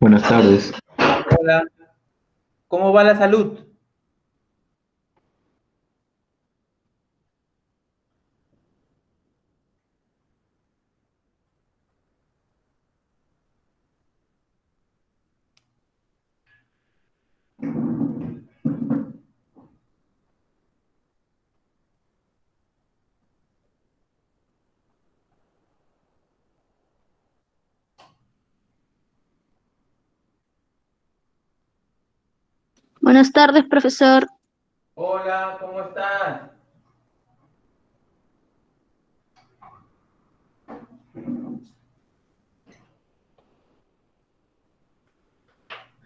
Buenas tardes. Hola, ¿cómo va la salud? Buenas tardes, profesor. Hola, ¿cómo estás?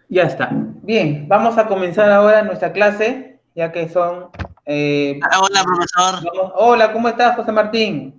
Ya está. Bien, vamos a comenzar ahora nuestra clase, ya que son... Hola, profesor. Hola, ¿cómo estás, José Martín?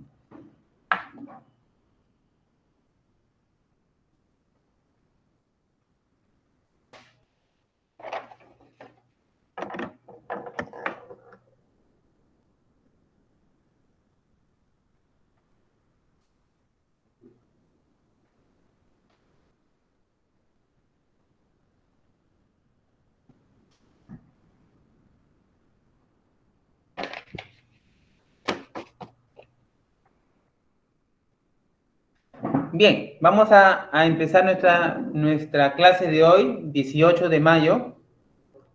Bien, vamos a empezar nuestra clase de hoy, 18 de mayo,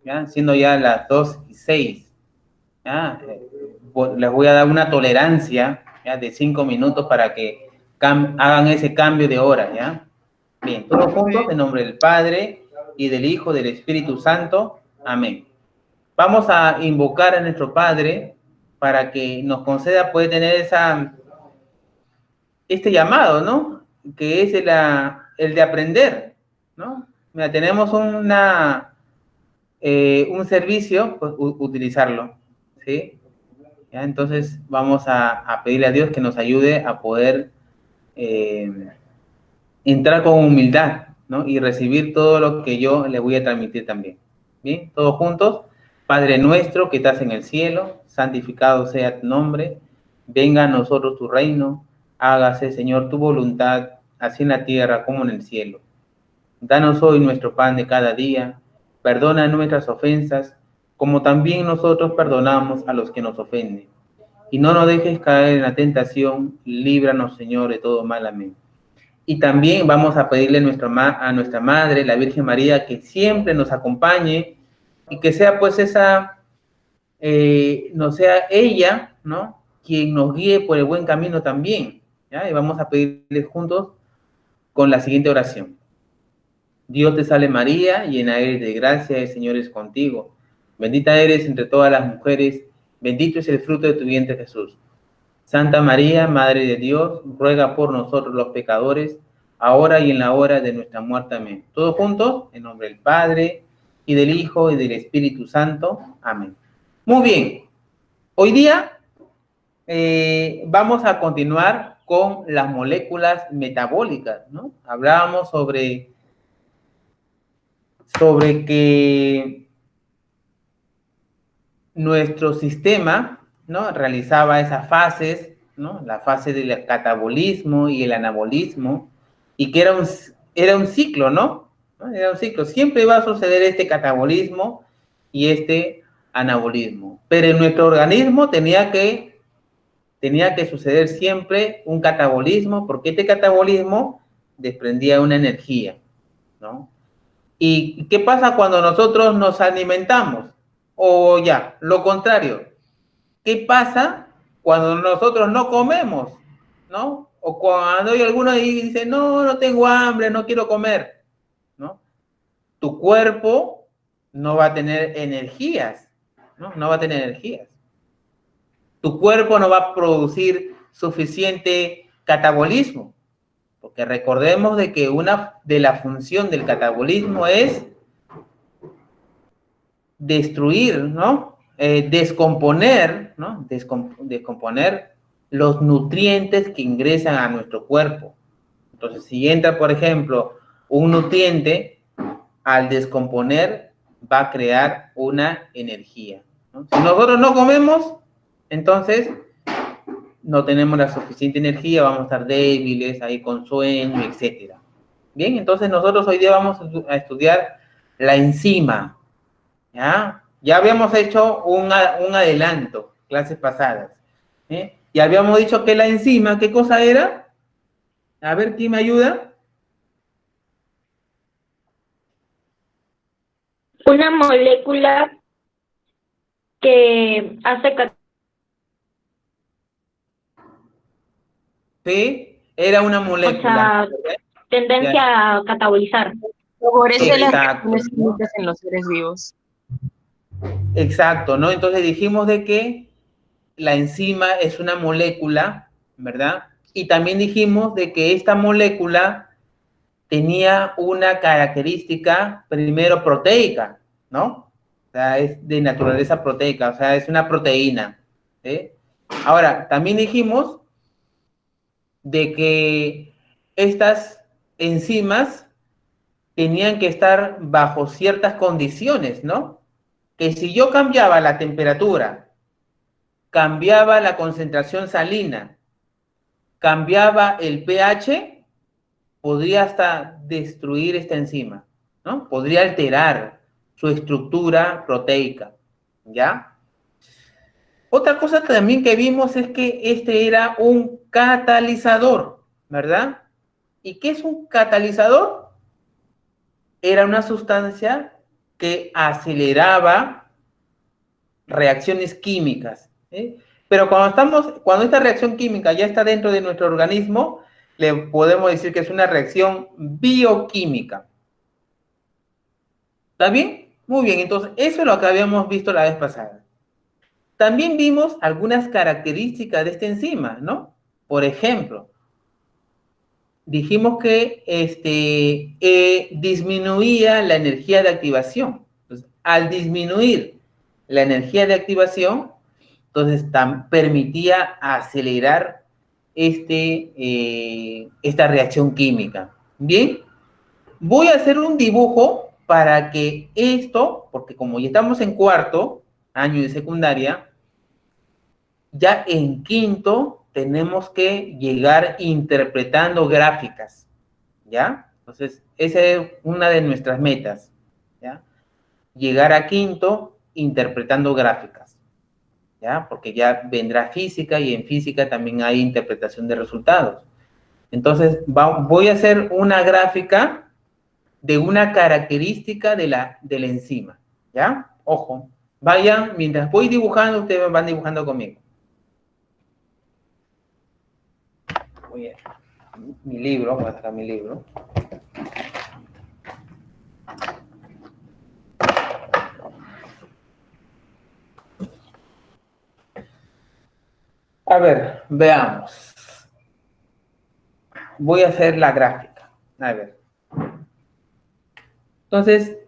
¿ya? Siendo ya las 2:06. ¿Ya? Les voy a dar una tolerancia, ¿ya? De 5 minutos para que hagan ese cambio de hora, ¿ya? Bien, todos juntos, en nombre del Padre, y del Hijo, del Espíritu Santo. Amén. Vamos a invocar a nuestro Padre para que nos conceda poder tener este llamado, ¿no? Que es el de aprender, ¿no? Mira, tenemos un servicio, pues utilizarlo, ¿sí? ¿Ya? Entonces vamos a pedirle a Dios que nos ayude a poder entrar con humildad, ¿no? Y recibir todo lo que yo le voy a transmitir también. Bien, todos juntos. Padre nuestro que estás en el cielo, santificado sea tu nombre, venga a nosotros tu reino, hágase, Señor, tu voluntad, así en la tierra como en el cielo. Danos hoy nuestro pan de cada día, perdona nuestras ofensas, como también nosotros perdonamos a los que nos ofenden. Y no nos dejes caer en la tentación, líbranos, Señor, de todo mal. Amén. Y también vamos a pedirle a nuestra Madre, la Virgen María, que siempre nos acompañe y que sea pues no sea ella, ¿no? Quien nos guíe por el buen camino también, ¿ya? Y vamos a pedirle juntos con la siguiente oración. Dios te salve María, llena eres de gracia, el Señor es contigo. Bendita eres entre todas las mujeres, bendito es el fruto de tu vientre Jesús. Santa María, Madre de Dios, ruega por nosotros los pecadores, ahora y en la hora de nuestra muerte. Amén. Todos juntos, en nombre del Padre, y del Hijo, y del Espíritu Santo. Amén. Muy bien. Hoy día vamos a continuar con las moléculas metabólicas, ¿no? Hablábamos sobre que nuestro sistema, ¿no? Realizaba esas fases, ¿no? La fase del catabolismo y el anabolismo, y que era un ciclo, ¿no? Era un ciclo. Siempre va a suceder este catabolismo y este anabolismo. Pero en nuestro organismo tenía que suceder siempre un catabolismo, porque este catabolismo desprendía una energía, ¿no? ¿Y qué pasa cuando nosotros nos alimentamos? O ya, lo contrario. ¿Qué pasa cuando nosotros no comemos? ¿No? O cuando hay alguno y dice, no, no tengo hambre, no quiero comer, ¿no? Tu cuerpo no va a tener energías, ¿no? No va a tener energías. Tu cuerpo no va a producir suficiente catabolismo, porque recordemos de que una de la función del catabolismo es destruir, ¿no? Descomponer, ¿no? Descomponer los nutrientes que ingresan a nuestro cuerpo. Entonces, si entra, por ejemplo, un nutriente, al descomponer va a crear una energía, ¿no? Si nosotros no comemos, entonces no tenemos la suficiente energía, vamos a estar débiles, ahí con sueño, etcétera. Bien, entonces nosotros hoy día vamos a estudiar la enzima, ¿ya? Ya habíamos hecho un adelanto, clases pasadas, ¿eh? Y habíamos dicho que la enzima, ¿qué cosa era? A ver, ¿quién me ayuda? Una molécula que hace Sí, era una molécula. tendencia Ya, a catabolizar. Favorece las exacto, reacciones ¿no? químicas en los seres vivos. Exacto, ¿no? Entonces dijimos de que la enzima es una molécula, ¿verdad? Y también dijimos de que esta molécula tenía una característica, primero, proteica, ¿no? O sea, es de naturaleza proteica, o sea, es una proteína, ¿sí? Ahora, también dijimos de que estas enzimas tenían que estar bajo ciertas condiciones, ¿no? Que si yo cambiaba la temperatura, cambiaba la concentración salina, cambiaba el pH, podría hasta destruir esta enzima, ¿no? Podría alterar su estructura proteica, ¿ya? Otra cosa también que vimos es que este era un catalizador, ¿verdad? ¿Y qué es un catalizador? Era una sustancia que aceleraba reacciones químicas, ¿sí? Pero cuando esta reacción química ya está dentro de nuestro organismo, le podemos decir que es una reacción bioquímica. ¿Está bien? Muy bien, entonces eso es lo que habíamos visto la vez pasada. También vimos algunas características de esta enzima, ¿no? Por ejemplo, dijimos que disminuía la energía de activación. Entonces, al disminuir la energía de activación, entonces permitía acelerar esta reacción química. Bien, voy a hacer un dibujo para que esto, porque como ya estamos en cuarto año de secundaria, ya en quinto tenemos que llegar interpretando gráficas, ¿ya? Entonces, esa es una de nuestras metas, ¿ya? Llegar a quinto interpretando gráficas, ¿ya? Porque ya vendrá física y en física también hay interpretación de resultados. Entonces, voy a hacer una gráfica de una característica de la enzima, ¿ya? Ojo, vayan, mientras voy dibujando, ustedes van dibujando conmigo. Mi libro, voy a sacar mi libro. A ver, veamos. Voy a hacer la gráfica. A ver. Entonces,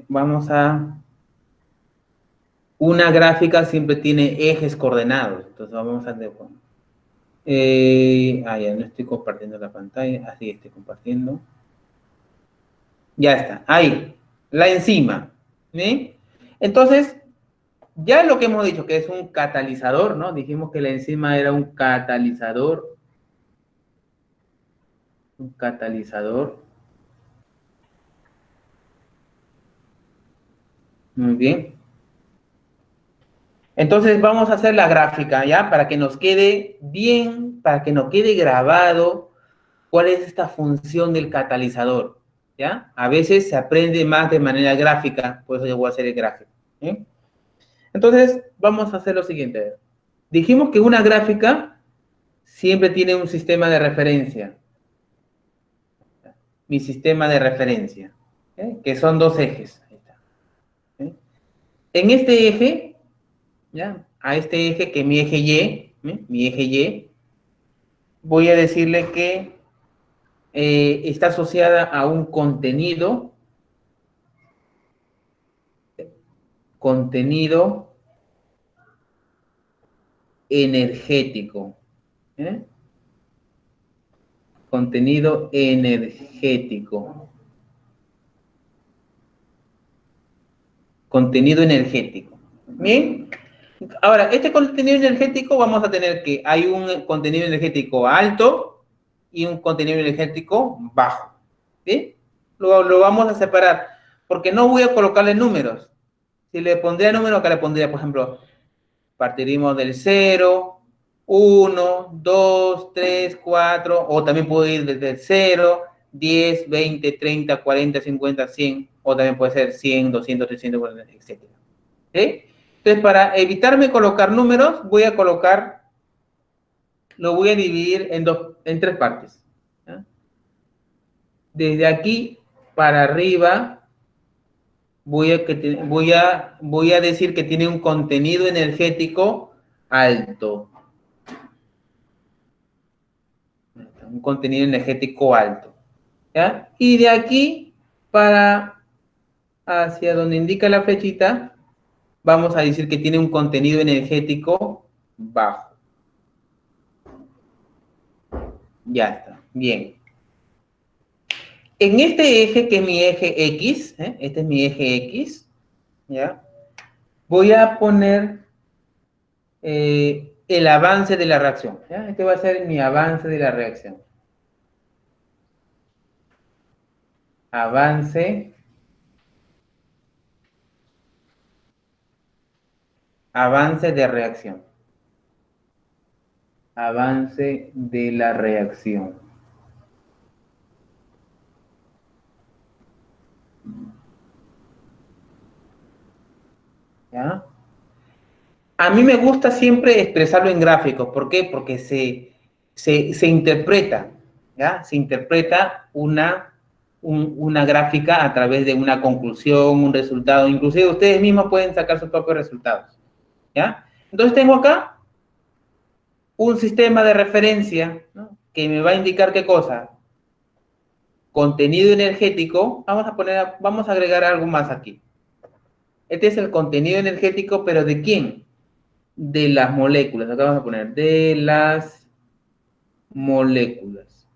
vamos a... Una gráfica siempre tiene ejes coordenados. Entonces, vamos a... ya no estoy compartiendo la pantalla. Así estoy compartiendo. Ya está. Ahí. La enzima. ¿Sí? Entonces, ya lo que hemos dicho que es un catalizador, ¿no? Dijimos que la enzima era un catalizador. Un catalizador. Muy bien. Entonces vamos a hacer la gráfica, ¿ya? Para que nos quede bien, para que nos quede grabado cuál es esta función del catalizador, ¿ya? A veces se aprende más de manera gráfica, por eso yo voy a hacer el gráfico, ¿sí? Entonces, vamos a hacer lo siguiente. Dijimos que una gráfica siempre tiene un sistema de referencia. Mi sistema de referencia, ¿sí? Que son dos ejes. Ahí está, ¿sí? En este eje, ¿ya? A este eje, que es mi eje Y, mi eje Y, voy a decirle que está asociada a un contenido energético. ¿Eh? Contenido energético. Contenido energético. Bien. Ahora, este contenido energético vamos a tener que hay un contenido energético alto y un contenido energético bajo. ¿sí? Lo vamos a separar, porque no voy a colocarle números. Si le pondría número, acá le pondría, por ejemplo, partiríamos del 0, 1, 2, 3, 4, o también puedo ir desde el 0, 10, 20, 30, 40, 50, 100, o también puede ser 100, 200, 300, etc. ¿Sí? Entonces, para evitarme colocar números, lo voy a dividir en tres partes. ¿Ya? Desde aquí para arriba, voy a decir que tiene un contenido energético alto. Un contenido energético alto. ¿Ya? Y de aquí para hacia donde indica la flechita, vamos a decir que tiene un contenido energético bajo. Ya está, bien. En este eje, que es mi eje X, este es mi eje X, ¿ya? Voy a poner el avance de la reacción. ¿Ya? Este va a ser mi avance de la reacción. Avance de reacción. Avance de la reacción. ¿Ya? A mí me gusta siempre expresarlo en gráficos. ¿Por qué? Porque se interpreta, ¿ya? Se interpreta una gráfica a través de una conclusión, un resultado. Inclusive ustedes mismos pueden sacar sus propios resultados, ¿ya? Entonces tengo acá un sistema de referencia, ¿no? Que me va a indicar qué cosa. Contenido energético. Vamos a agregar algo más aquí. Este es el contenido energético, pero ¿de quién? De las moléculas. Acá vamos a poner de las moléculas.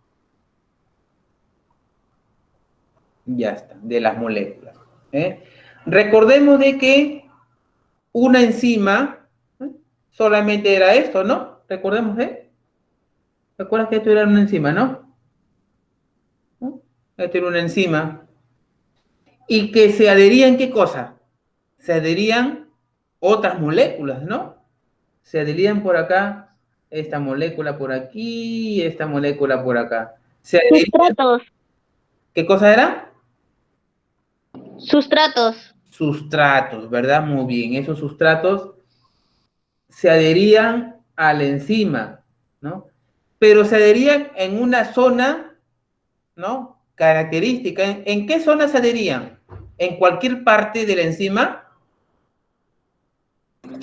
Ya está, de las moléculas. Recordemos de que una enzima solamente era esto, ¿no? Recordemos, ¿Recuerdas que esto era una enzima, no? Esto era una enzima. Y que se adherían, ¿qué cosa? Se adherían otras moléculas, ¿no? Se adherían por acá, esta molécula por aquí, esta molécula por acá. Sustratos. ¿Qué cosa era? Sustratos. Sustratos, ¿verdad? Muy bien. Esos sustratos se adherían a la enzima, ¿no? Pero se adherían en una zona, ¿no? Característica. ¿En qué zona se adherían? ¿En cualquier parte de la enzima?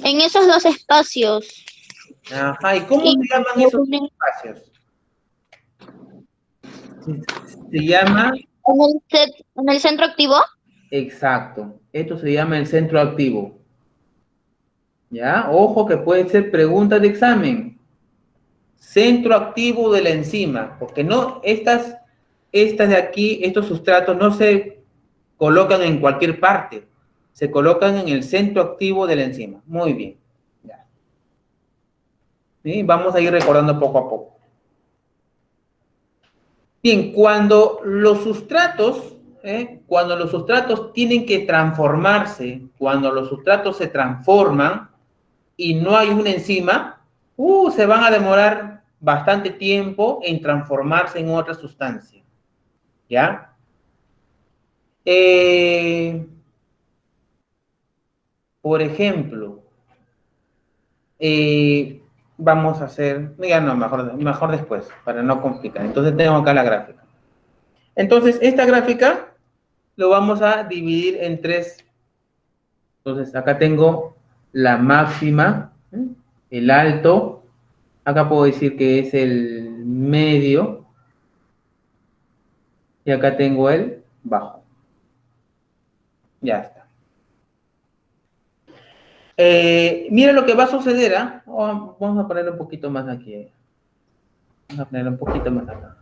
En esos dos espacios. Ajá, ¿y cómo se llaman esos espacios? Se llama... ¿En el centro activo? Exacto. Esto se llama el centro activo. ¿Ya? Ojo que puede ser pregunta de examen. Centro activo de la enzima. Porque no, estas de aquí, estos sustratos no se colocan en cualquier parte. Se colocan en el centro activo de la enzima. Muy bien. Ya. ¿Sí? Vamos a ir recordando poco a poco. Bien, cuando los sustratos tienen que transformarse, cuando los sustratos se transforman y no hay una enzima, se van a demorar bastante tiempo en transformarse en otra sustancia. ¿Ya? Por ejemplo, vamos a hacer, ya no, mejor después, para no complicar. Entonces tengo acá la gráfica. Entonces, esta gráfica lo vamos a dividir en tres. Entonces, acá tengo la máxima, el alto. Acá puedo decir que es el medio. Y acá tengo el bajo. Ya está. Mira lo que va a suceder, vamos a ponerlo un poquito más aquí. Vamos a ponerlo un poquito más acá.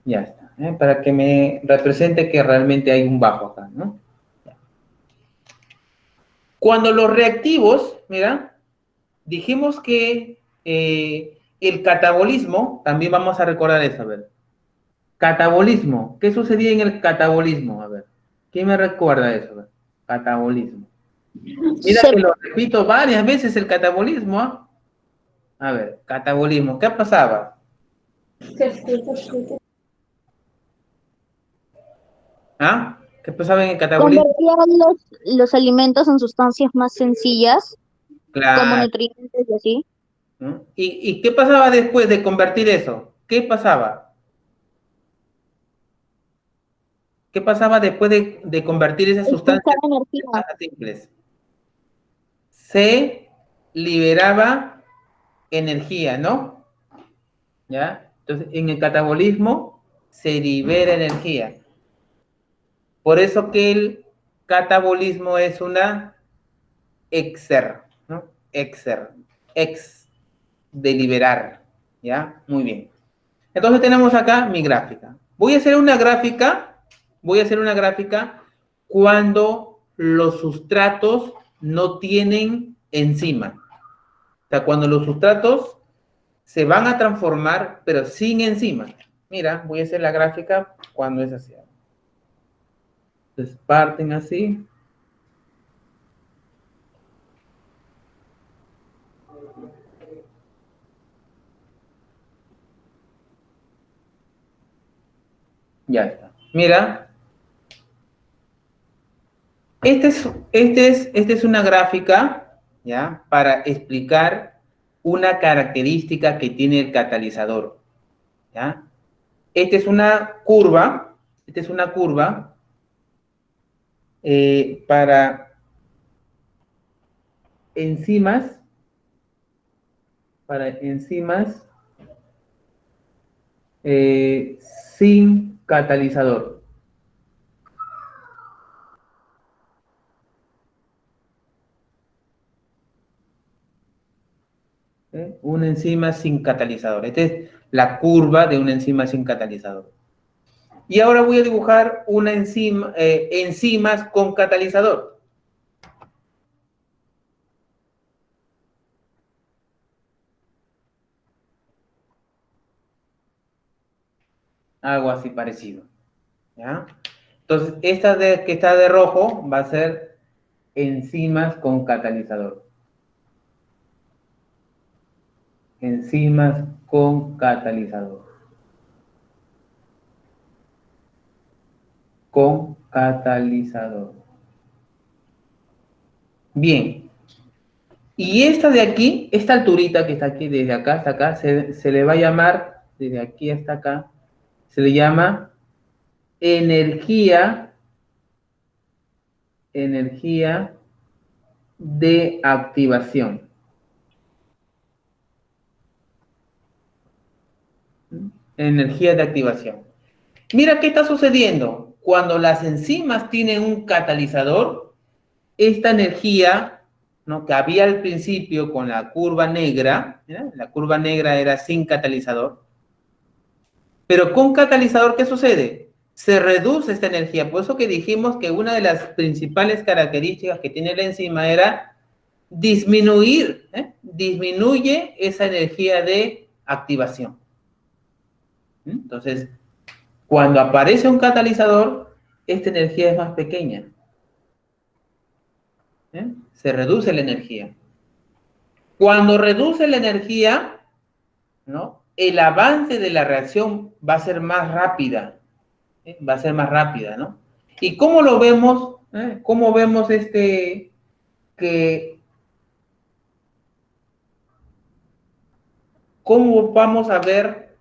Ya está. Para que me represente que realmente hay un bajo acá, ¿no? Cuando los reactivos, mira, dijimos que el catabolismo, también vamos a recordar eso, a ver. Catabolismo. ¿Qué sucedía en el catabolismo? A ver, ¿quién me recuerda eso? A ver, catabolismo. Mira Se que lo repito varias veces el catabolismo, ¿ah? A ver, catabolismo. ¿Qué pasaba? ¿Ah? ¿Qué pasaba en el catabolismo? convertía los alimentos en sustancias más sencillas, como Claro. nutrientes y así. ¿No? ¿Y qué pasaba después de convertir eso? ¿Qué pasaba? ¿Qué pasaba después de convertir esas sustancias Expulsaba energía. en simples? Se liberaba energía, ¿no? ¿Ya? Entonces, en el catabolismo se libera energía. Por eso que el catabolismo es una exer, ¿no? Ex, de liberar, ¿ya? Muy bien. Entonces tenemos acá mi gráfica. Voy a hacer una gráfica cuando los sustratos no tienen enzima. O sea, cuando los sustratos se van a transformar, pero sin enzima. Mira, voy a hacer la gráfica cuando es así. Entonces parten así. Ya está. Mira, esta es una gráfica, ¿ya? Para explicar una característica que tiene el catalizador, ¿ya? Esta es una curva, para enzimas, sin catalizador. Una enzima sin catalizador. Esta es la curva de una enzima sin catalizador. Y ahora voy a dibujar una enzima, enzimas con catalizador. Algo así parecido, ¿ya? Entonces, esta que está de rojo va a ser enzimas con catalizador. Enzimas con catalizador. Con catalizador. Bien. Y esta de aquí, esta alturita que está aquí, desde acá hasta acá, se le va a llamar, desde aquí hasta acá, se le llama energía de activación. Energía de activación. Mira qué está sucediendo. Cuando las enzimas tienen un catalizador, esta energía, ¿no?, que había al principio con la curva negra, ¿ya? La curva negra era sin catalizador, pero con catalizador, ¿qué sucede? Se reduce esta energía. Por eso que dijimos que una de las principales características que tiene la enzima era disminuir, disminuye esa energía de activación. Entonces, cuando aparece un catalizador, esta energía es más pequeña. Se reduce la energía. Cuando reduce la energía, ¿no?, el avance de la reacción va a ser más rápida. Va a ser más rápida, ¿no? ¿Y cómo lo vemos? ¿Cómo vemos cómo vamos a ver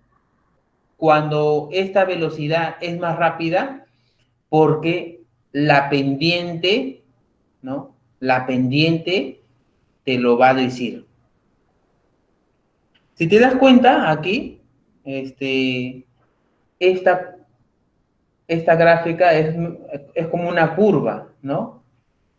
cuando esta velocidad es más rápida? Porque la pendiente, ¿no? La pendiente te lo va a decir. Si te das cuenta, aquí, esta gráfica es como una curva, ¿no?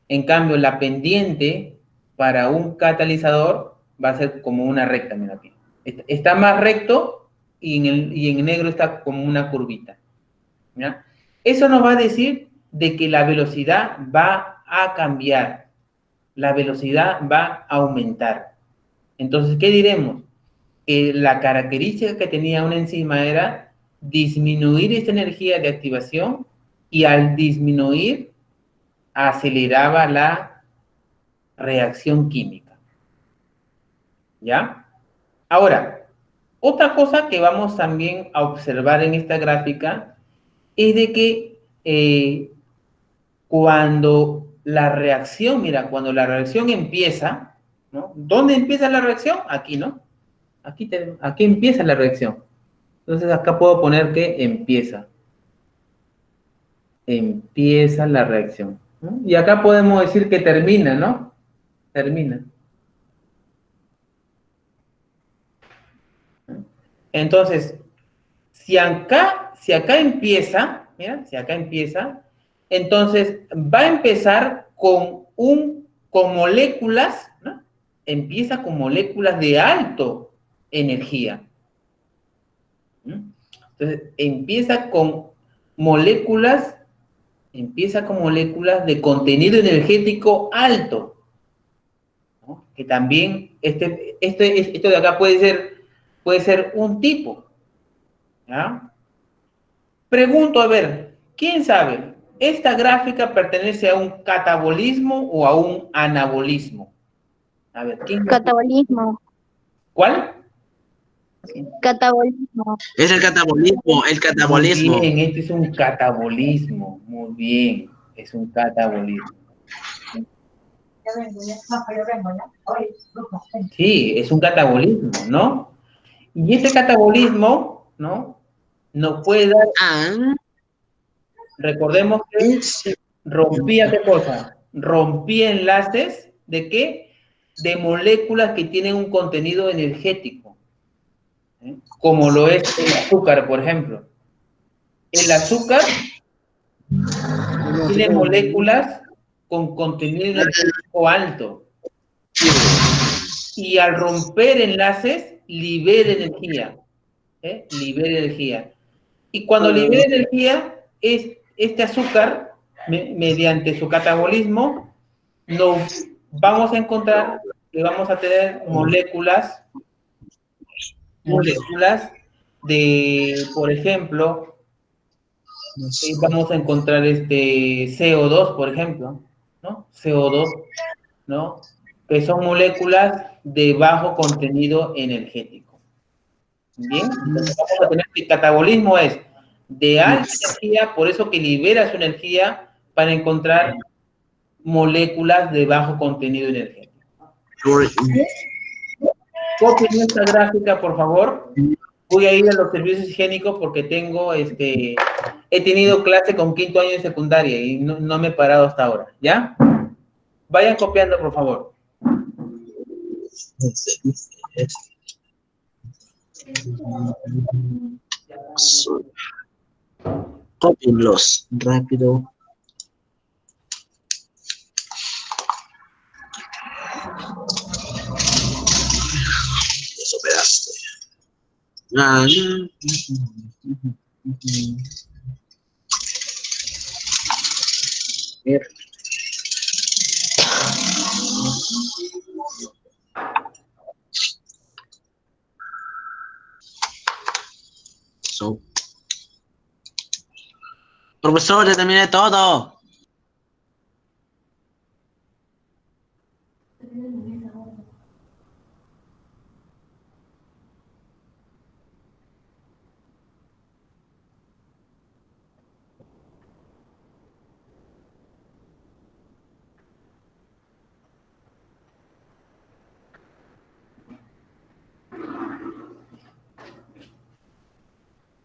En cambio, la pendiente para un catalizador va a ser como una recta, mira aquí. Está más recto y en negro está como una curvita, ¿ya? Eso nos va a decir de que la velocidad va a cambiar, la velocidad va a aumentar. Entonces, ¿qué diremos? Que la característica que tenía una enzima era disminuir esta energía de activación y al disminuir aceleraba la reacción química. ¿Ya? Ahora, otra cosa que vamos también a observar en esta gráfica es de que cuando la reacción, mira, cuando la reacción empieza, ¿no? ¿Dónde empieza la reacción? Aquí, ¿no? Aquí empieza la reacción. Entonces acá puedo poner que empieza. Empieza la reacción, ¿no? Y acá podemos decir que termina, ¿no? Termina. Entonces, si acá empieza, mira, si acá empieza, entonces va a empezar con moléculas, ¿no? Empieza con moléculas de alto energía. Entonces, empieza con moléculas de contenido energético alto, ¿no? Que también esto de acá puede ser un tipo, ¿ya? Pregunto, a ver, ¿quién sabe? ¿Esta gráfica pertenece a un catabolismo o a un anabolismo? A ver, ¿quién? Catabolismo. ¿Cuál? Catabolismo. Es el catabolismo, el catabolismo. Muy bien, este es un catabolismo. Muy bien, es un catabolismo. Sí, es un catabolismo, ¿no? Y este catabolismo, ¿no? Nos puede dar, recordemos que rompía ¿qué cosa? Rompía enlaces ¿de qué? De moléculas que tienen un contenido energético, ¿eh? Como lo es el azúcar, por ejemplo. El azúcar tiene moléculas con contenido energético alto. Y al romper enlaces, libera energía. Libera energía. Y cuando libera energía, este azúcar, mediante su catabolismo, nos vamos a encontrar que vamos a tener moléculas de, por ejemplo, vamos a encontrar CO2, por ejemplo, ¿no? CO2, ¿no? Que son moléculas de bajo contenido energético. Bien, entonces vamos a tener que el catabolismo es de alta energía, por eso que libera su energía para encontrar moléculas de bajo contenido energético. Copien esta gráfica, por favor. Voy a ir a los servicios higiénicos porque he tenido clase con 5º año de secundaria y no me he parado hasta ahora, ¿ya? Vayan copiando, por favor. Cópienlos rápido. Te superaste. Profesor, ya terminé todo.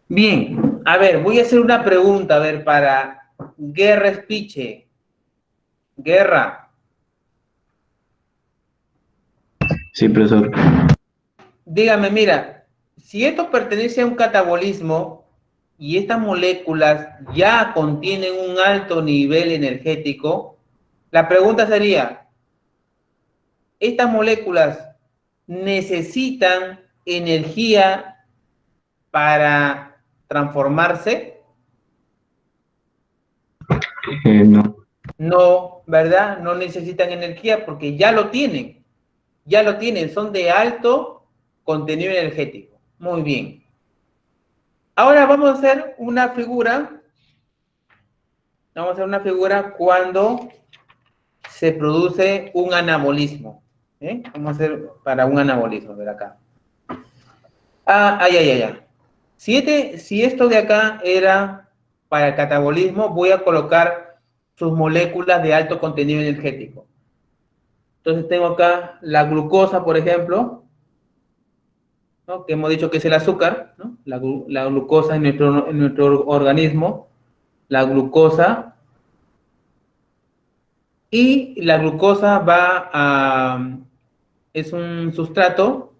Bien, a ver, voy a hacer una pregunta, a ver, para Guerra Espiche. Guerra. Sí, profesor. Dígame, mira, si esto pertenece a un catabolismo y estas moléculas ya contienen un alto nivel energético, la pregunta sería, ¿estas moléculas necesitan energía para transformarse? No. No, ¿verdad? No necesitan energía porque ya lo tienen, son de alto contenido energético. Muy bien. Ahora vamos a hacer una figura. Vamos a hacer una figura cuando se produce un anabolismo. Vamos a hacer para un anabolismo, a ver acá. Si esto de acá era para el catabolismo, voy a colocar sus moléculas de alto contenido energético. Entonces tengo acá la glucosa, por ejemplo, ¿no? Que hemos dicho que es el azúcar, ¿no? La glucosa en nuestro organismo, la glucosa, y la glucosa es un sustrato,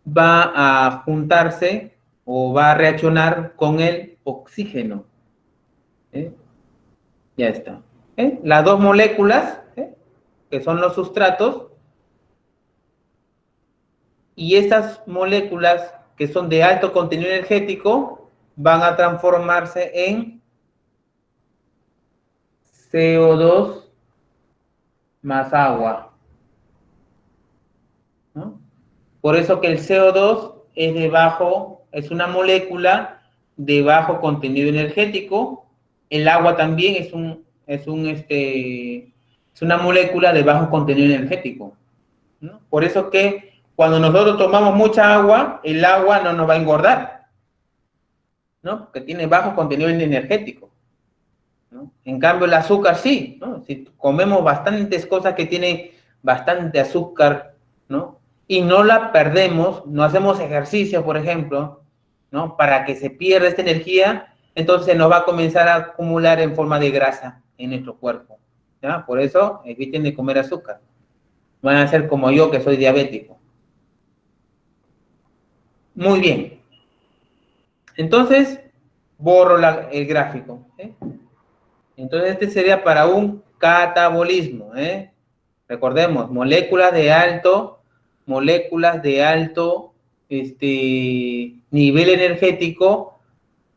va a juntarse o va a reaccionar con el oxígeno. Ya está. Las dos moléculas, que son los sustratos, y estas moléculas que son de alto contenido energético van a transformarse en CO2 más agua, ¿no? Por eso que el CO2 es una molécula de bajo contenido energético. El agua también es una molécula de bajo contenido energético, ¿no? Por eso que cuando nosotros tomamos mucha agua, el agua no nos va a engordar, ¿no? Porque tiene bajo contenido energético, ¿no? En cambio, el azúcar sí, ¿no? Si comemos bastantes cosas que tienen bastante azúcar, ¿no? Y no la perdemos, no hacemos ejercicio, por ejemplo, ¿no? Para que se pierda esta energía, entonces nos va a comenzar a acumular en forma de grasa en nuestro cuerpo, ¿ya? Por eso eviten de comer azúcar. Van a ser como yo, que soy diabético. Muy bien. Entonces, borro el gráfico. Entonces, este sería para un catabolismo. Recordemos, moléculas de alto nivel energético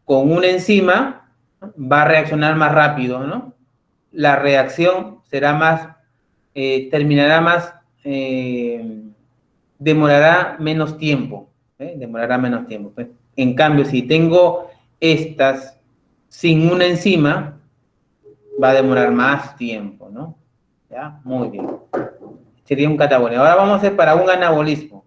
con una enzima va a reaccionar más rápido, ¿no? La reacción será demorará menos tiempo. Demorará menos tiempo. En cambio, si tengo estas sin una enzima, va a demorar más tiempo, ¿no? ¿Ya? Muy bien. Sería un catabolismo. Ahora vamos a hacer para un anabolismo.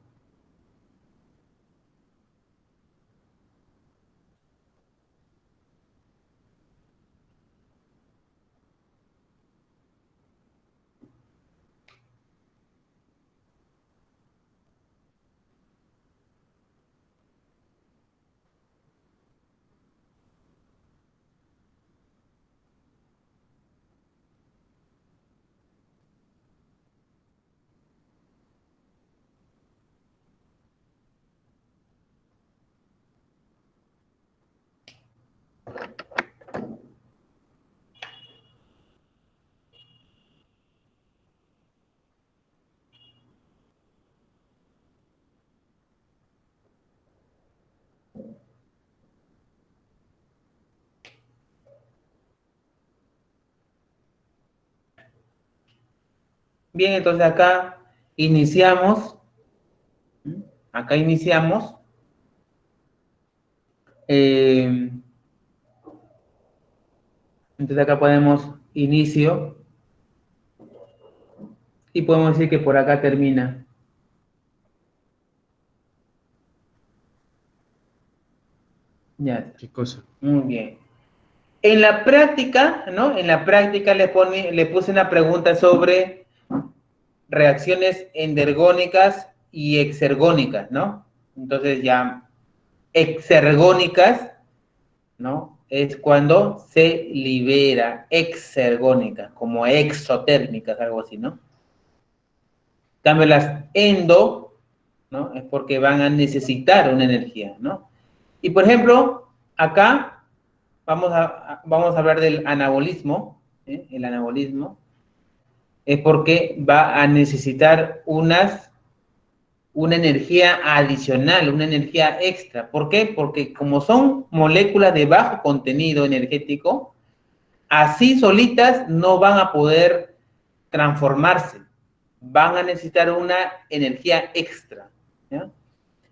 Bien, entonces acá iniciamos. Entonces acá ponemos inicio. Y podemos decir que por acá termina. Ya. ¿Qué cosa? Muy bien. En la práctica, ¿no? En la práctica le puse una pregunta sobre reacciones endergónicas y exergónicas, ¿no? Entonces ya exergónicas, ¿no? Es cuando se libera, exergónicas, como exotérmicas, algo así, ¿no? En cambio, las endo, ¿no? Es porque van a necesitar una energía, ¿no? Y por ejemplo, acá vamos a hablar del anabolismo, el anabolismo es porque va a necesitar una energía adicional, una energía extra. ¿Por qué? Porque como son moléculas de bajo contenido energético, así solitas no van a poder transformarse. Van a necesitar una energía extra, ¿ya?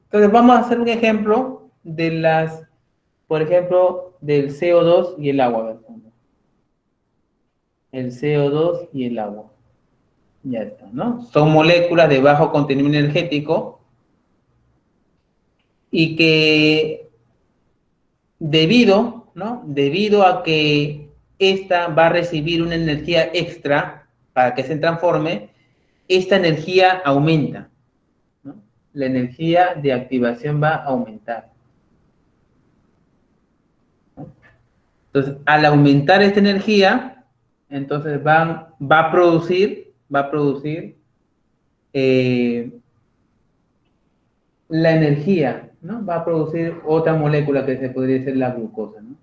Entonces vamos a hacer un ejemplo de las, por ejemplo, del CO2 y el agua. El CO2 y el agua. Ya está, ¿no? Son moléculas de bajo contenido energético y que debido, ¿no? Debido a que esta va a recibir una energía extra para que se transforme, esta energía aumenta, ¿no? La energía de activación va a aumentar, ¿no? Entonces, al aumentar esta energía, entonces va a producir la energía, ¿no? Va a producir otra molécula que se podría ser la glucosa, ¿no?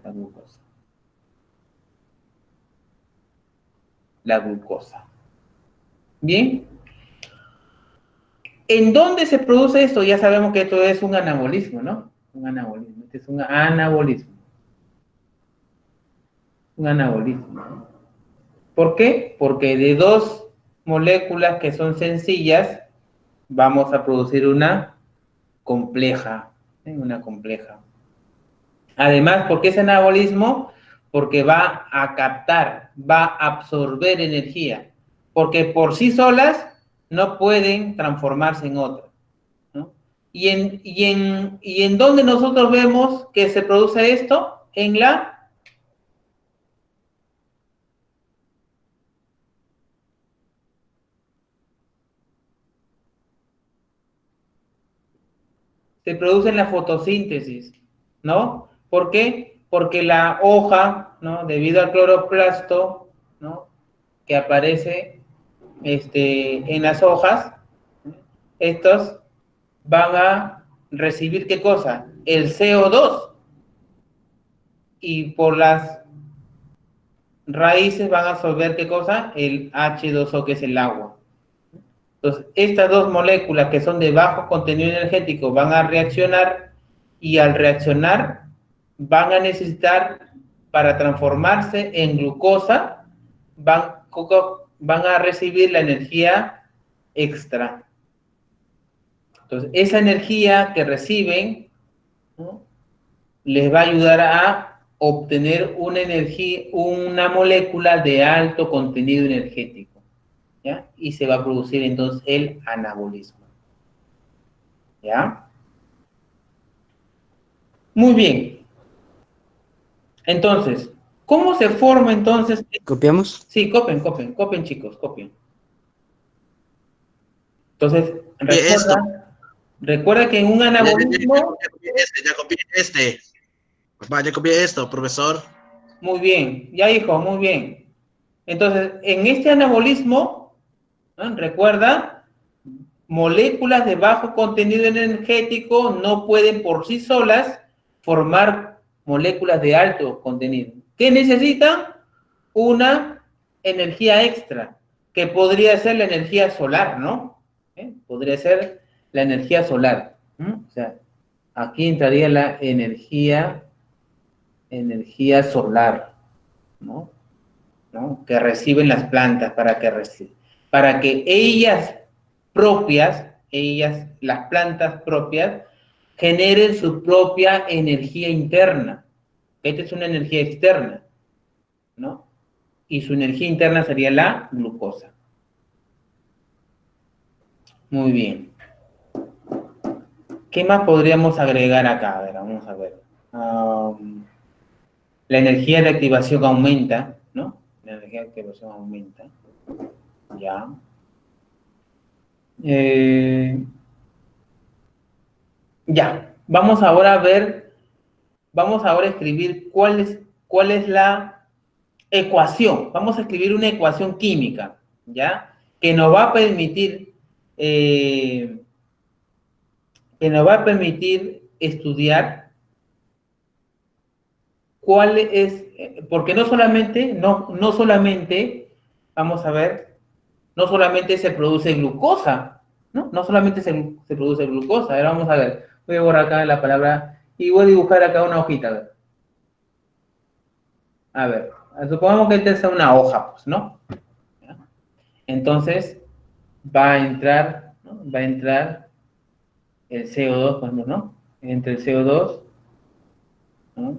La glucosa. La glucosa. Bien. ¿En dónde se produce esto? Ya sabemos que esto es un anabolismo, ¿no? Un anabolismo. Este es un anabolismo. Un anabolismo. ¿Por qué? Porque de dos moléculas que son sencillas, vamos a producir una compleja. Una compleja. Además, ¿por qué es anabolismo? Porque va a captar, va a absorber energía. Porque por sí solas no pueden transformarse en otra, ¿no? ¿Y en dónde nosotros vemos que se produce esto? En la... Se produce en la fotosíntesis, ¿no? ¿Por qué? Porque la hoja, ¿no? Debido al cloroplasto, ¿no? Que aparece en las hojas, estos van a recibir ¿qué cosa? El CO2. Y por las raíces van a absorber ¿qué cosa? El H2O, que es el agua. Entonces, estas dos moléculas que son de bajo contenido energético van a reaccionar y al reaccionar van a necesitar, para transformarse en glucosa, van a recibir la energía extra. Entonces, esa energía que reciben, ¿no? Les va a ayudar a obtener una energía, una molécula de alto contenido energético, ¿ya? Y se va a producir entonces el anabolismo, ¿ya? Muy bien. Entonces, ¿cómo se forma entonces? ¿Copiamos? Sí, copien, chicos, copien. Entonces, recuerda que en un anabolismo... Ya copié este. Papá, ya copié esto, profesor. Muy bien, ya hijo, muy bien. Entonces, en este anabolismo, ¿no? Recuerda, moléculas de bajo contenido energético no pueden por sí solas formar moléculas de alto contenido. ¿Qué necesitan? Una energía extra, que podría ser la energía solar, ¿no? Podría ser la energía solar. O sea, aquí entraría la energía solar, ¿no? Que reciben las plantas para que ellas propias, las plantas propias, generen su propia energía interna. Esta es una energía externa, ¿no? Y su energía interna sería la glucosa. Muy bien. ¿Qué más podríamos agregar acá? A ver, vamos a ver. La energía de activación aumenta, ¿no? La energía de activación aumenta. Ya. Ya. Vamos ahora a escribir cuál es la ecuación. Vamos a escribir una ecuación química, ¿ya? Que nos va a permitir estudiar cuál es, porque no solamente, vamos a ver, no solamente se produce glucosa, ¿no? No solamente se produce glucosa. Ahora vamos a ver, voy a borrar acá la palabra y voy a dibujar acá una hojita. A ver, supongamos que esta es una hoja, pues, ¿no? ¿Ya? Entonces, va a entrar, ¿no? Va a entrar el CO2, pues, ¿no? Entre el CO2, ¿no?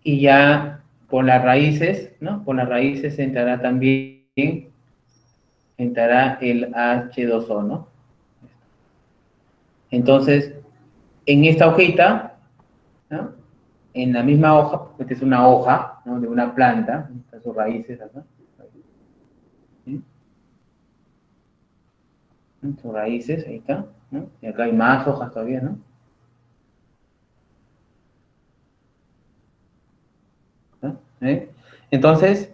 Y ya por las raíces, ¿no? Por las raíces entrará también, entrará el H2O, ¿no? Entonces, en esta hojita, ¿no? En la misma hoja, porque esta es una hoja, ¿no? De una planta, están sus raíces acá. ¿Sí? Sus raíces, ahí está, ¿no? Y acá hay más hojas todavía, ¿no? ¿No? Entonces,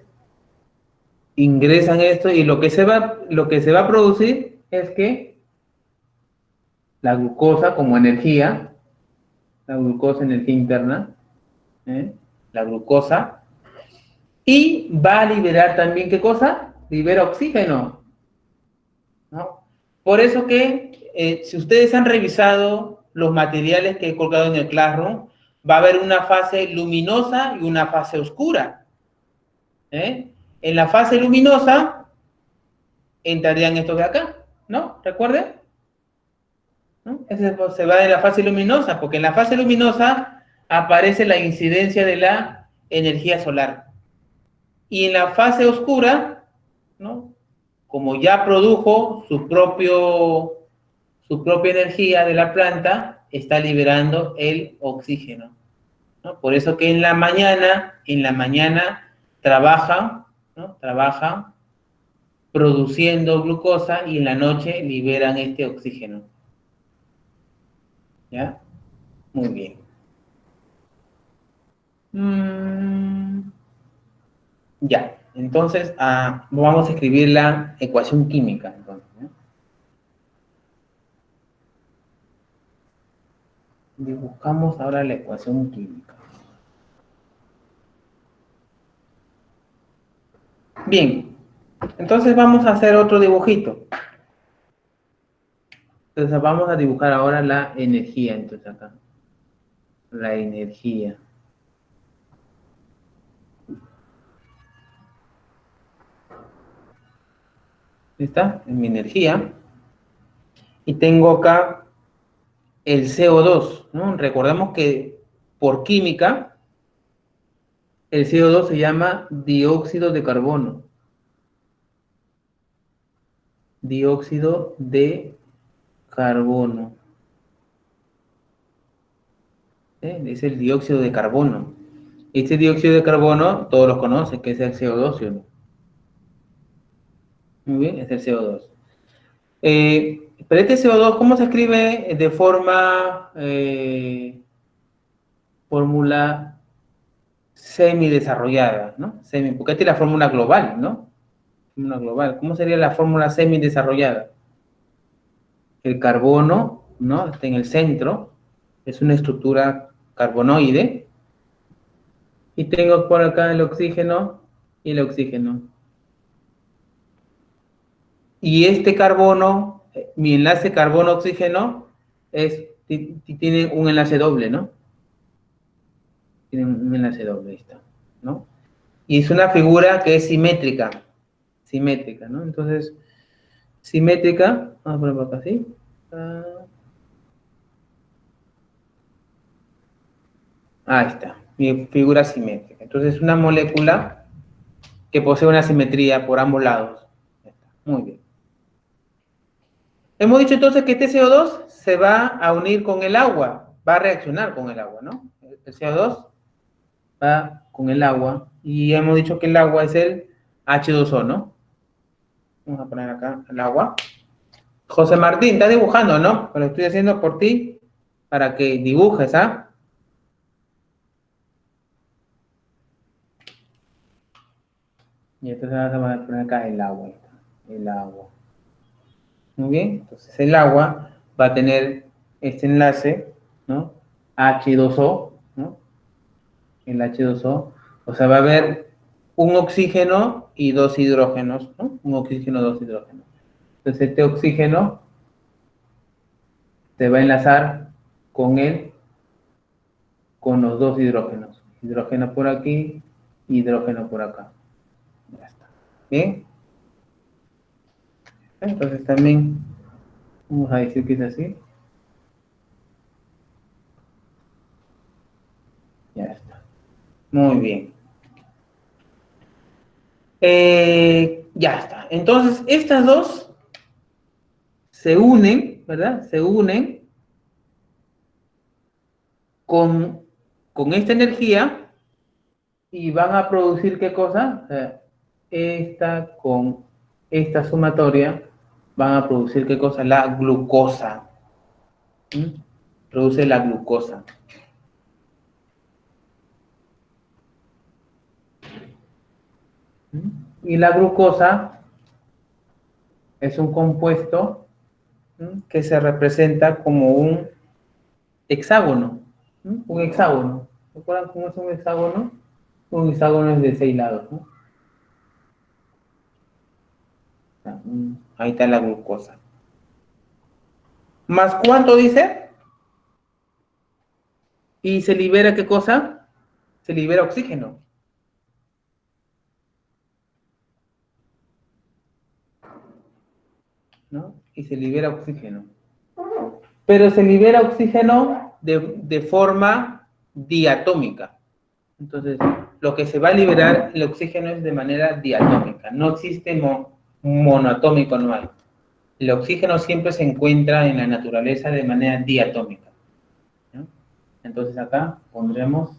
ingresan esto y lo que se va a producir es que la glucosa como energía, la glucosa energía interna, la glucosa, y va a liberar también, ¿qué cosa? Libera oxígeno, ¿no? Por eso que, si ustedes han revisado los materiales que he colgado en el Classroom, va a haber una fase luminosa y una fase oscura. En la fase luminosa entrarían estos de acá, ¿no? ¿Recuerden? ¿No? Ese se va de la fase luminosa, porque en la fase luminosa aparece la incidencia de la energía solar. Y en la fase oscura, ¿no? Como ya produjo su propia energía de la planta, está liberando el oxígeno, ¿no? Por eso que en la mañana trabajan, ¿no? Trabajan produciendo glucosa y en la noche liberan este oxígeno. ¿Ya? Muy bien. Ya, entonces vamos a escribir la ecuación química. Entonces, ¿no? Dibujamos ahora la ecuación química. Bien, entonces vamos a hacer otro dibujito. Entonces vamos a dibujar ahora la energía, entonces acá. La energía. ¿Está? En mi energía. Y tengo acá el CO2, ¿no? Recordemos que por química, el CO2 se llama dióxido de carbono. Dióxido de carbono. Es el dióxido de carbono. Este dióxido de carbono, todos lo conocen, que es el CO2, ¿sí o no? Muy bien, es el CO2. Pero este CO2, ¿cómo se escribe de forma, fórmula semidesarrollada, ¿no? Porque esta es la fórmula global, ¿no? Fórmula global. ¿Cómo sería la fórmula semidesarrollada? El carbono, ¿no? Está en el centro, es una estructura carbonoide, y tengo por acá el oxígeno y el oxígeno. Y este carbono, mi enlace carbono-oxígeno, tiene un enlace doble, ¿no? Tiene un enlace doble, ahí está, ¿no? Y es una figura que es simétrica, ¿no? Entonces, simétrica, vamos a poner por acá así. Ahí está, mi figura simétrica. Entonces, una molécula que posee una simetría por ambos lados. Muy bien. Hemos dicho entonces que este CO2 se va a unir con el agua, va a reaccionar con el agua, ¿no? El CO2 va con el agua y hemos dicho que el agua es el H2O, ¿no? Vamos a poner acá el agua. José Martín, estás dibujando, ¿no? Lo estoy haciendo por ti para que dibujes, ¿ah? Y entonces vamos a poner acá el agua. El agua. Muy bien, entonces el agua va a tener este enlace, ¿no? H2O, ¿no? El H2O, o sea, va a haber un oxígeno y dos hidrógenos, ¿no? Un oxígeno, dos hidrógenos. Entonces este oxígeno se va a enlazar con con los dos hidrógenos. Hidrógeno por aquí, hidrógeno por acá. Ya está. ¿Bien? Entonces también vamos a decir que es así. Muy bien. Ya está. Entonces, estas dos se unen, ¿verdad? Se unen con esta energía y van a producir ¿qué cosa? Esta con esta sumatoria van a producir ¿qué cosa? La glucosa. ¿Mm? Produce la glucosa. ¿Mm? Y la glucosa es un compuesto que se representa como un hexágono. Un hexágono. ¿Recuerdan cómo es un hexágono? Un hexágono es de 6 lados, ¿no? Ahí está la glucosa. ¿Más cuánto dice? ¿Y se libera qué cosa? Se libera oxígeno. ¿No? Y se libera oxígeno. Pero se libera oxígeno de forma diatómica. Entonces, lo que se va a liberar el oxígeno es de manera diatómica. No existe monoatómico, no hay. El oxígeno siempre se encuentra en la naturaleza de manera diatómica, ¿no? Entonces acá pondremos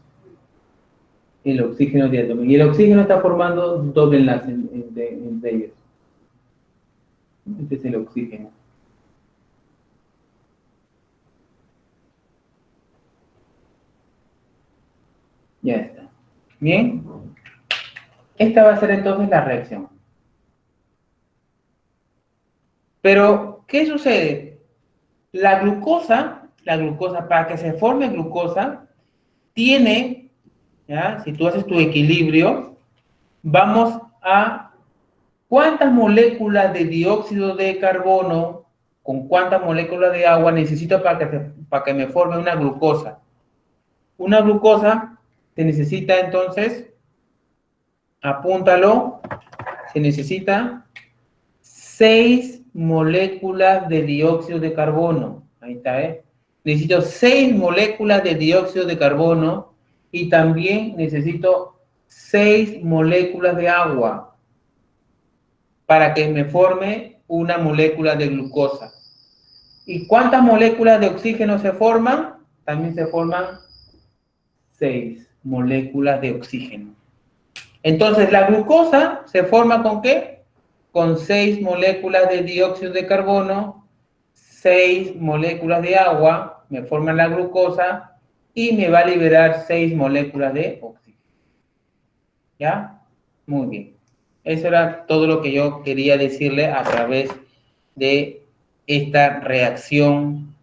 el oxígeno diatómico. Y el oxígeno está formando doble enlace entre ellos. Este es el oxígeno. Ya está. Bien. Esta va a ser entonces la reacción. Pero, ¿qué sucede? La glucosa, para que se forme glucosa, tiene, ¿ya? Si tú haces tu equilibrio, vamos a cuántas moléculas de dióxido de carbono con cuántas moléculas de agua necesito para que me forme una glucosa. Una glucosa se necesita entonces, apúntalo, se necesita 6 moléculas de dióxido de carbono. Ahí está, ¿eh? Necesito 6 moléculas de dióxido de carbono y también necesito 6 moléculas de agua para que me forme una molécula de glucosa. ¿Y cuántas moléculas de oxígeno se forman? También se forman 6 moléculas de oxígeno. Entonces, la glucosa se forma ¿con qué? Con 6 moléculas de dióxido de carbono, 6 moléculas de agua, me forman la glucosa y me va a liberar 6 moléculas de oxígeno. ¿Ya? Muy bien. Eso era todo lo que yo quería decirle a través de esta reacción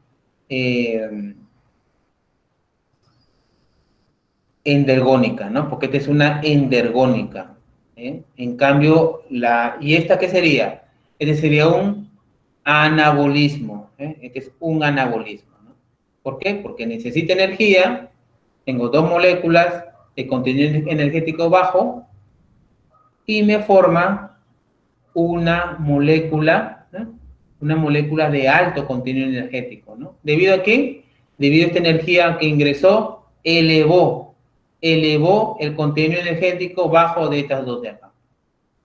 endergónica, ¿no? Porque esta es una endergónica. En cambio, ¿y esta qué sería? Este sería un anabolismo. Este es un anabolismo, ¿no? ¿Por qué? Porque necesita energía, tengo 2 moléculas de contenido energético bajo y me forma una molécula, ¿no? Una molécula de alto contenido energético, ¿no? ¿Debido a qué? Debido a esta energía que ingresó, elevó el contenido energético bajo de estas dos de acá.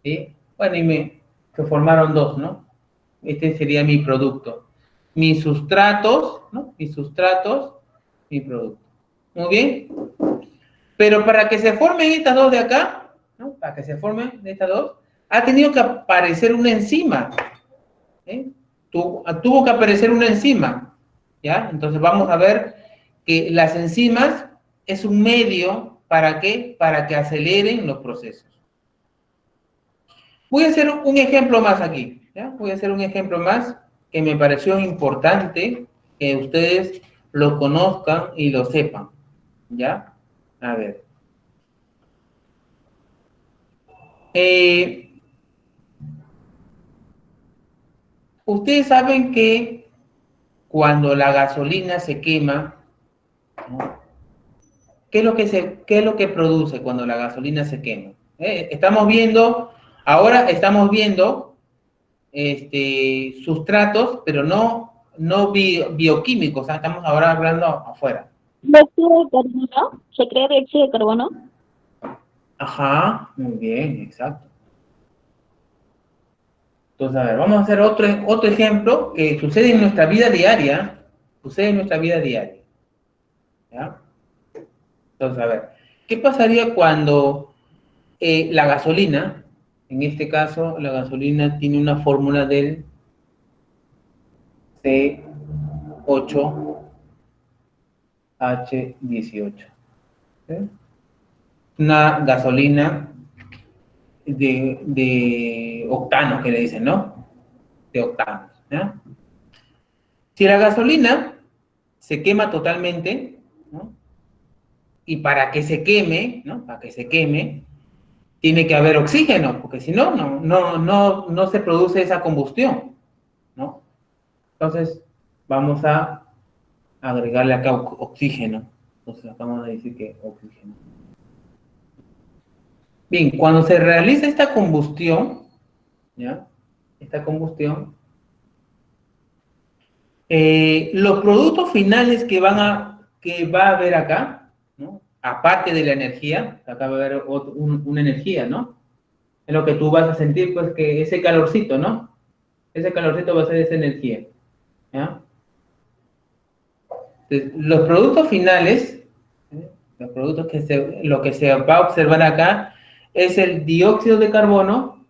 ¿Sí? Bueno, y se formaron 2, ¿no? Este sería mi producto. Mis sustratos, ¿no? Mis sustratos, mi producto. Muy bien. Pero para que se formen estas 2 de acá, ¿no? Para que se formen estas 2, ha tenido que aparecer una enzima. Tuvo que aparecer una enzima. ¿Ya? Entonces vamos a ver que las enzimas es un medio, ¿para qué? Para que aceleren los procesos. Voy a hacer un ejemplo más aquí, ¿ya? Voy a hacer un ejemplo más que me pareció importante que ustedes lo conozcan y lo sepan, ¿ya? A ver. Ustedes saben que cuando la gasolina se quema, ¿no? ¿Qué es lo que produce cuando la gasolina se quema? Ahora estamos viendo sustratos, pero no bioquímicos, o sea, estamos ahora hablando afuera. ¿Dióxido de carbono? ¿Se crea dióxido de carbono? Ajá, muy bien, exacto. Entonces, a ver, vamos a hacer otro ejemplo que sucede en nuestra vida diaria. Sucede en nuestra vida diaria. ¿Ya? Entonces, a ver, ¿qué pasaría cuando la gasolina, en este caso, la gasolina tiene una fórmula del C8H18? ¿Sí? Una gasolina de octanos, que le dicen, ¿no? De octanos. ¿Ya? Si la gasolina se quema totalmente, ¿no? Y para que se queme, ¿no? Para que se queme, tiene que haber oxígeno, porque si no, no se produce esa combustión, ¿no? Entonces, vamos a agregarle acá oxígeno. Entonces, vamos a decir que oxígeno. Bien, cuando se realiza esta combustión, ¿ya? Esta combustión, los productos finales que va a haber acá, ¿no? Aparte de la energía, acá va a haber una energía, ¿no? Es lo que tú vas a sentir, pues, que ese calorcito, ¿no? Ese calorcito va a ser esa energía, ¿ya? Entonces, los productos finales, los productos lo que se va a observar acá es el dióxido de carbono,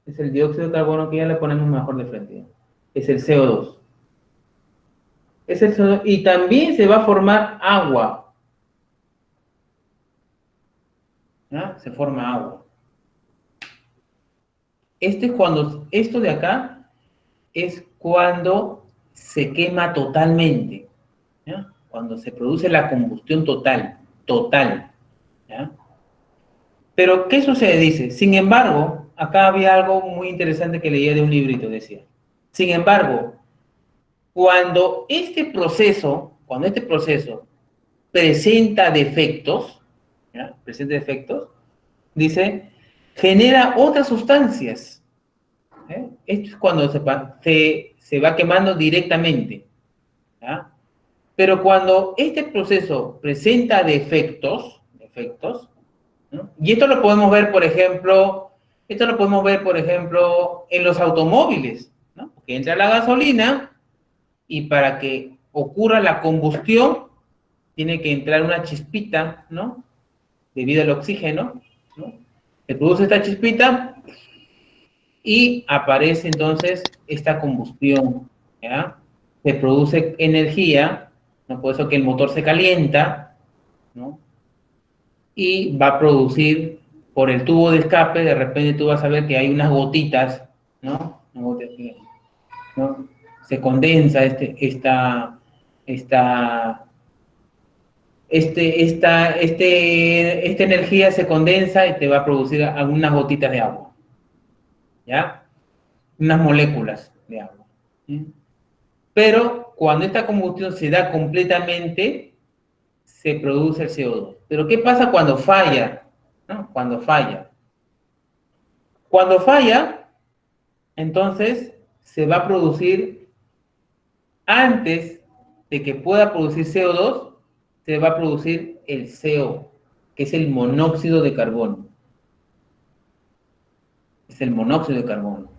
que ya le ponemos mejor de frente, es el CO2. Es el CO2 y también se va a formar agua, ¿ya? Se forma agua. Esto de acá es cuando se quema totalmente, ¿ya? Cuando se produce la combustión total, ¿ya? Pero, ¿qué sucede? Dice, sin embargo, acá había algo muy interesante que leía de un librito, decía. Sin embargo, cuando este proceso presenta defectos, ¿ya? Presenta defectos, dice, genera otras sustancias. Esto es cuando se va quemando directamente, ¿ya? Pero cuando este proceso presenta defectos, ¿no? Y esto lo podemos ver, por ejemplo, en los automóviles, ¿no? Porque entra la gasolina y para que ocurra la combustión tiene que entrar una chispita, ¿no? Debido al oxígeno, ¿no? Se produce esta chispita y aparece entonces esta combustión, ¿ya? Se produce energía, ¿no? Por eso que el motor se calienta, ¿no? Y va a producir por el tubo de escape, de repente tú vas a ver que hay unas gotitas, ¿no? ¿No? Se condensa esta energía se condensa y te va a producir algunas gotitas de agua, ¿ya? Unas moléculas de agua. ¿Sí? Pero cuando esta combustión se da completamente, se produce el CO2. Pero ¿qué pasa cuando falla? ¿No? Cuando falla, entonces se va a producir, antes de que pueda producir CO2, se va a producir el CO, que es el monóxido de carbono. Es el monóxido de carbono.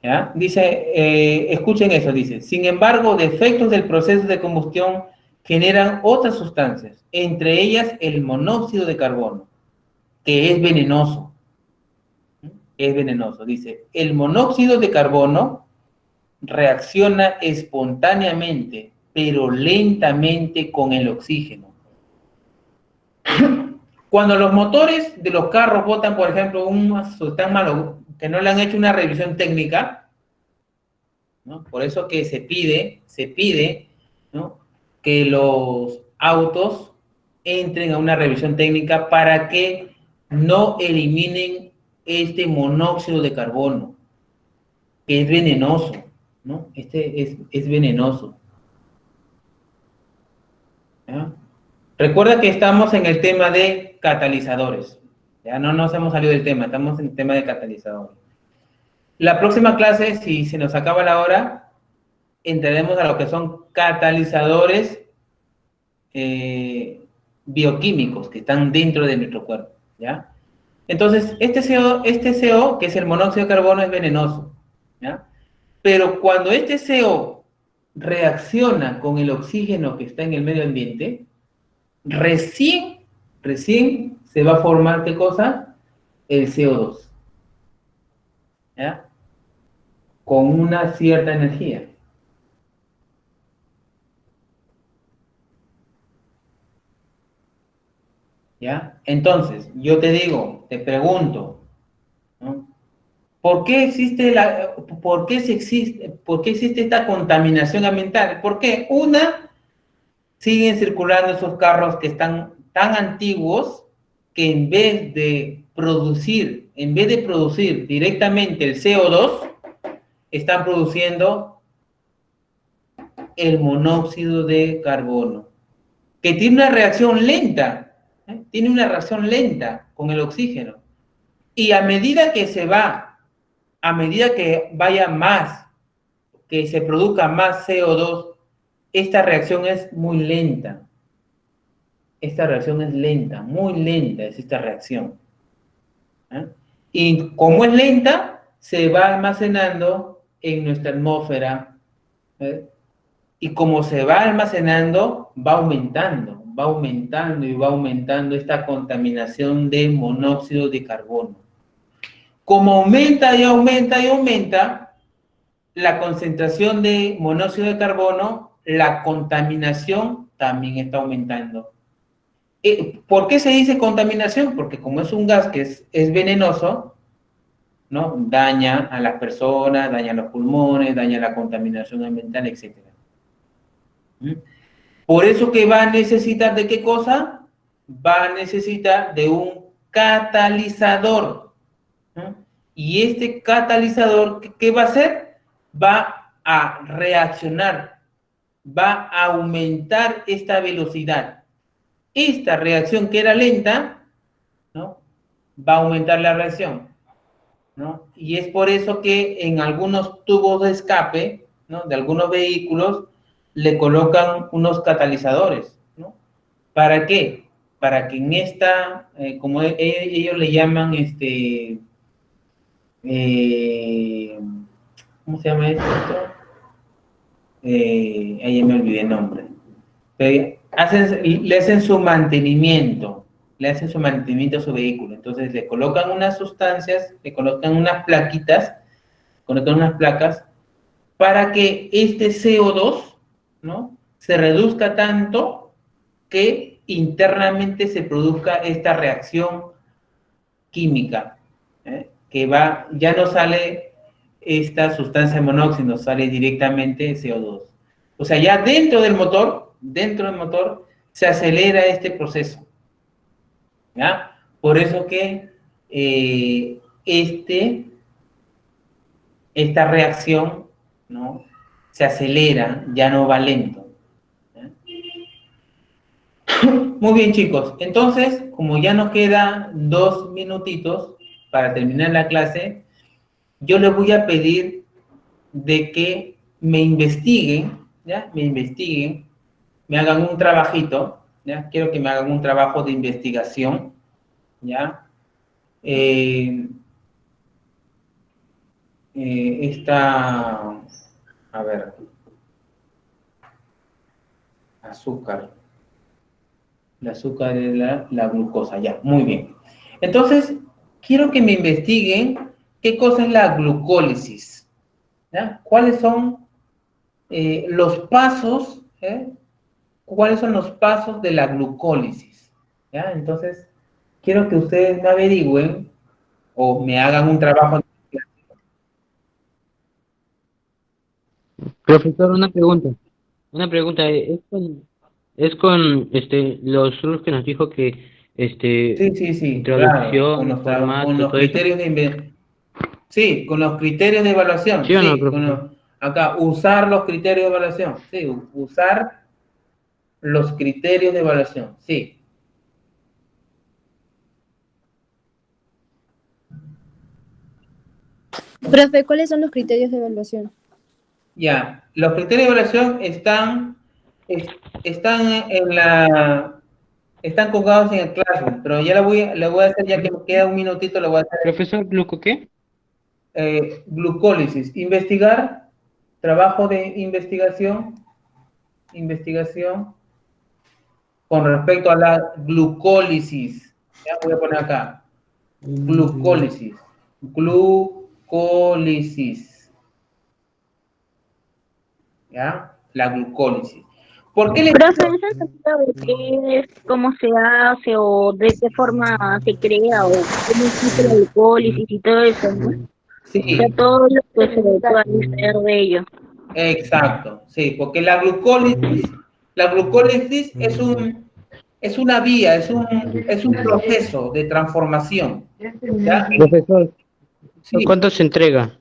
¿Ya? Dice, escuchen eso, dice, sin embargo, defectos del proceso de combustión generan otras sustancias, entre ellas el monóxido de carbono, que es venenoso. Es venenoso. Dice, el monóxido de carbono reacciona espontáneamente, pero lentamente con el oxígeno. Cuando los motores de los carros botan, por ejemplo, están malos, que no le han hecho una revisión técnica, ¿no? Por eso que se pide, ¿no? Que los autos entren a una revisión técnica para que no eliminen este monóxido de carbono, que es venenoso, ¿no? Es venenoso. ¿Ya? Recuerda que estamos en el tema de catalizadores. Ya no nos hemos salido del tema, estamos en el tema de catalizadores. La próxima clase, si se nos acaba la hora, entraremos a lo que son catalizadores bioquímicos que están dentro de nuestro cuerpo, ¿ya? Entonces, este CO, que es el monóxido de carbono, es venenoso, ¿ya? Pero cuando este CO reacciona con el oxígeno que está en el medio ambiente, recién se va a formar, ¿qué cosa? El CO2, ¿ya? Con una cierta energía. ¿Ya? Entonces, yo te digo, te pregunto, ¿no? ¿Por qué existe esta contaminación ambiental? Porque siguen circulando esos carros que están tan antiguos que en vez de producir directamente el CO2, están produciendo el monóxido de carbono, que tiene una reacción lenta, tiene una reacción lenta con el oxígeno. Y a medida que vaya más, que se produzca más CO2, esta reacción es muy lenta. Esta reacción es lenta, muy lenta es esta reacción. Y como es lenta, se va almacenando en nuestra atmósfera. Y como se va almacenando, va aumentando y va aumentando esta contaminación de monóxido de carbono. Como aumenta y aumenta y aumenta la concentración de monóxido de carbono, la contaminación también está aumentando. ¿Por qué se dice contaminación? Porque como es un gas que es venenoso, ¿no? Daña a las personas, daña los pulmones, daña la contaminación ambiental, etc. Por eso que va a necesitar de qué cosa? Va a necesitar de un catalizador. Y este catalizador, ¿qué va a hacer? Va a reaccionar, va a aumentar esta velocidad. Esta reacción que era lenta, ¿no? Va a aumentar la reacción, ¿no? Y es por eso que en algunos tubos de escape, ¿no? De algunos vehículos, le colocan unos catalizadores, ¿no? ¿Para qué? Para que en esta, como ellos le llaman, ¿cómo se llama esto? Ahí me olvidé el nombre. Pero le hacen su mantenimiento a su vehículo. Entonces le colocan unas sustancias, le colocan unas plaquitas, colocan unas placas para que este CO2, ¿no? Se reduzca tanto que internamente se produzca esta reacción química, que ya no sale esta sustancia monóxido, sale directamente CO2. O sea, ya dentro del motor, se acelera este proceso, ¿ya? Por eso que esta reacción, ¿no? Se acelera, ya no va lento. Muy bien, chicos. Entonces, como ya nos quedan 2 minutitos para terminar la clase, yo les voy a pedir de que me investiguen, ¿ya? Me hagan un trabajito, ¿ya? Quiero que me hagan un trabajo de investigación, ¿ya? A ver, azúcar. El azúcar es la glucosa, ya, muy bien. Entonces, quiero que me investiguen qué cosa es la glucólisis, ¿ya? ¿Cuáles son los pasos, cuáles son los pasos de la glucólisis? ¿Ya? Entonces, quiero que ustedes me averigüen o me hagan un trabajo. Profesor, una pregunta. Es con los rulos que nos dijo que Sí, claro, introducción, formato, con los todo eso. criterios sí, con los criterios de evaluación, ¿Sí o no, sí, profesor? acá, usar los criterios de evaluación, sí, usar los criterios de evaluación, sí. Profe, ¿cuáles son los criterios de evaluación? Ya, los criterios de evaluación están Están colgados en el Classroom, pero ya le voy a hacer, ya que me queda un minutito, le voy a hacer Profesor, ¿gluco qué? glucólisis. Investigar, trabajo de investigación con respecto a la glucólisis. Ya voy a poner acá. Glucólisis. Glucólisis. ¿Ya? La glucólisis. ¿Por qué le Profe, ¿no se entendido de qué es, cómo se hace o de qué forma se crea o cómo existe la glucólisis y todo eso, ¿no? O sea, Sí, todo lo que se pueda extraer de ello. exacto, sí, porque la glucólisis es una vía, es un proceso de transformación, ¿ya? Profesor, Sí, ¿cuánto se entrega?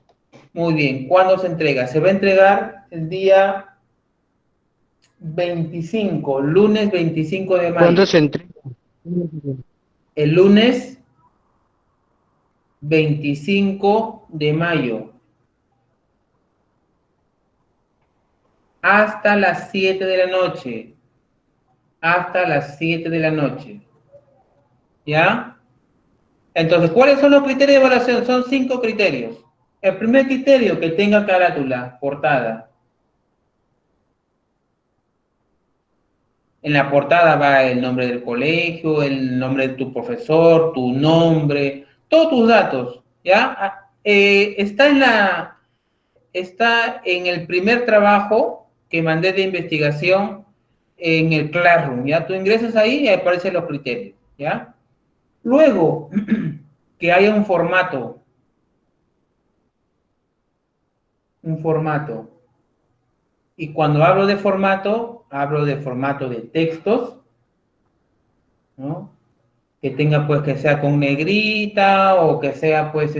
muy bien. ¿Cuándo se entrega? Se va a entregar el día 25, lunes 25 de mayo. ¿Cuándo se entrega? El lunes 25 de mayo, hasta las 7 de la noche, hasta las 7 de la noche, ¿ya? Entonces, ¿cuáles son los criterios de evaluación? Son 5 criterios. El primer criterio, que tenga carátula, portada. En la portada va el nombre del colegio, el nombre de tu profesor, tu nombre, todos tus datos, ¿ya? Está en el primer trabajo que mandé de investigación en el Classroom, ¿ya? Tú ingresas ahí y aparecen los criterios, ¿ya? Luego, que haya un formato. Y cuando hablo de formato de textos, ¿no? Que tenga, pues, que sea con negrita o que sea, pues,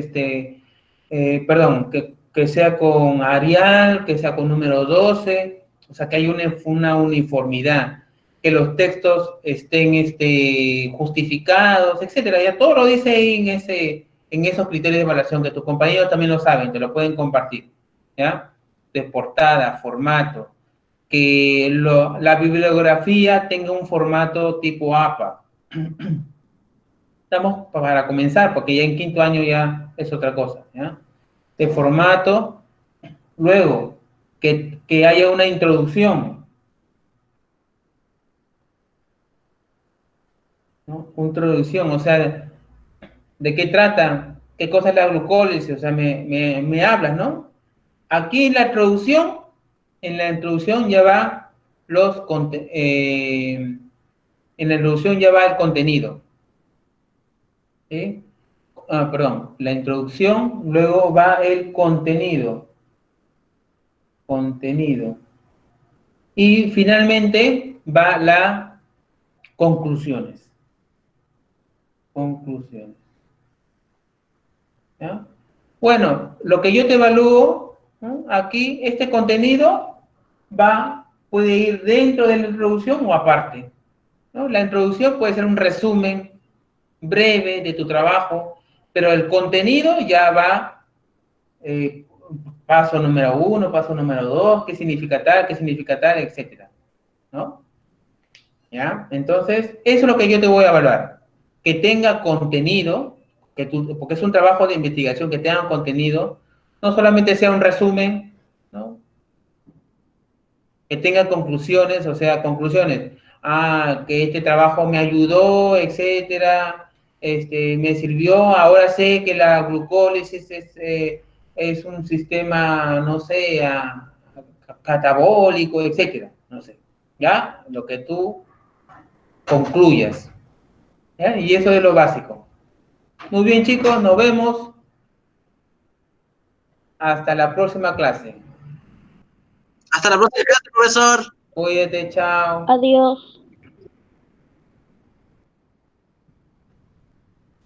perdón, que sea con Arial, que sea con número 12, o sea, que haya una uniformidad, que los textos estén justificados, etcétera. Ya todo lo dice ahí en esos criterios de evaluación, que tus compañeros también lo saben, te lo pueden compartir, ¿ya? De portada, formato, que la bibliografía tenga un formato tipo APA. Estamos para comenzar, porque ya en quinto año ya es otra cosa, ¿ya? De formato, luego, que haya una introducción, ¿no? Introducción, o sea, ¿de qué trata? ¿Qué cosa es la glucólisis? O sea, me hablas, ¿no? Aquí en la introducción ya va en la introducción ya va el contenido, ¿sí? Perdón, la introducción, luego va el contenido. Y finalmente va la conclusiones. ¿Ya? Bueno, lo que yo te evalúo, ¿no? Aquí, este contenido puede ir dentro de la introducción o aparte, ¿no? La introducción puede ser un resumen breve de tu trabajo, pero el contenido ya va, paso número 1, paso número 2, qué significa tal, etcétera, ¿no? ¿Ya? Entonces, eso es lo que yo te voy a evaluar. Que tenga contenido, porque es un trabajo de investigación, que tenga contenido, no solamente sea un resumen, ¿no? Que tenga conclusiones, o sea, conclusiones. Que este trabajo me ayudó, etcétera, me sirvió, ahora sé que la glucólisis es un sistema, no sé, catabólico, etcétera, no sé. ¿Ya? Lo que tú concluyas. ¿Ya? Y eso es lo básico. Muy bien, chicos, nos vemos. Hasta la próxima clase. Hasta la próxima clase, profesor. Cuídate, chao. Adiós.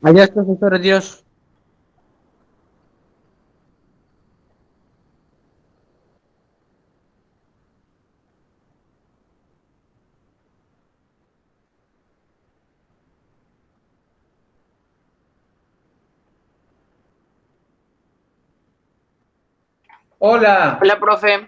Adiós, profesor, adiós. Hola. Hola, profe.